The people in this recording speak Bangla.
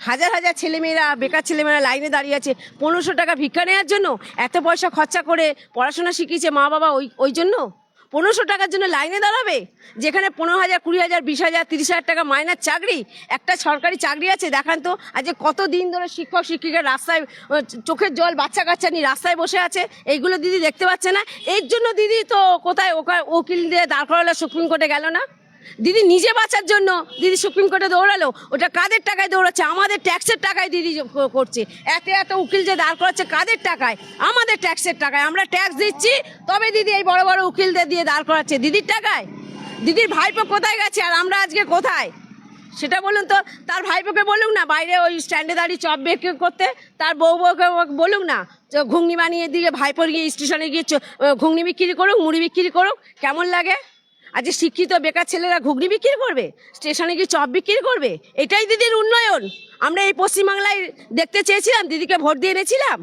হাজার হাজার ছেলেমেয়েরা, বেকার ছেলেমেয়েরা লাইনে দাঁড়িয়ে আছে 1500 টাকা ভিক্ষা নেওয়ার জন্য। এত পয়সা খরচা করে পড়াশোনা শিখিয়েছে মা বাবা, ওই জন্য 1500 টাকার জন্য লাইনে দাঁড়াবে? যেখানে 15,000, 20,000, 20,000, 30,000 টাকা মাইনার চাকরি, একটা সরকারি চাকরি আছে দেখান তো। আজ কত দিন ধরে শিক্ষক শিক্ষিকা রাস্তায় চোখের জল বাচ্চা কাচ্চা নিয়ে রাস্তায় বসে আছে, এইগুলো দিদি দেখতে পাচ্ছে না? এর জন্য দিদি তো কোথায় উকিল দিয়ে দাঁড় করালো, সুপ্রিম কোর্টে গেল না। দিদি নিজে বাঁচার জন্য দিদি সুপ্রিম কোর্টে দৌড়ালো। ওটা কাদের টাকায় দৌড়াচ্ছে? আমাদের ট্যাক্সের টাকায় দিদি করছে। এত উকিল যে দাঁড় করাচ্ছে কাদের টাকায়? আমাদের ট্যাক্সের টাকায়। আমরা ট্যাক্স দিচ্ছি, তবে দিদি এই বড় বড় উকিলদের দিয়ে দাঁড় করাচ্ছে দিদির টাকায়। দিদির ভাইপো কোথায় গেছে আর আমরা আজকে কোথায় সেটা বলুন তো। তার ভাইপোকে বলুক না বাইরে ওই স্ট্যান্ডে দাঁড়িয়ে চপ বিক্রি করতে, তার বউকে বলুক না ঘুগনি বানিয়ে দিয়ে ভাইপোর গিয়ে স্টেশনে গিয়ে ঘুগনি বিক্রি করুক, মুড়ি বিক্রি করুক। কেমন লাগে? আজ শিক্ষিত বেকার ছেলেরা ঘুগনি বিক্রি করবে, স্টেশনে গিয়ে চপ বিক্রি করবে? এটাই দিদির উন্নয়ন? আমরা এই পশ্চিমবাংলায় দেখতে চেয়েছিলাম, দিদিকে ভোট দিয়ে এনেছিলাম।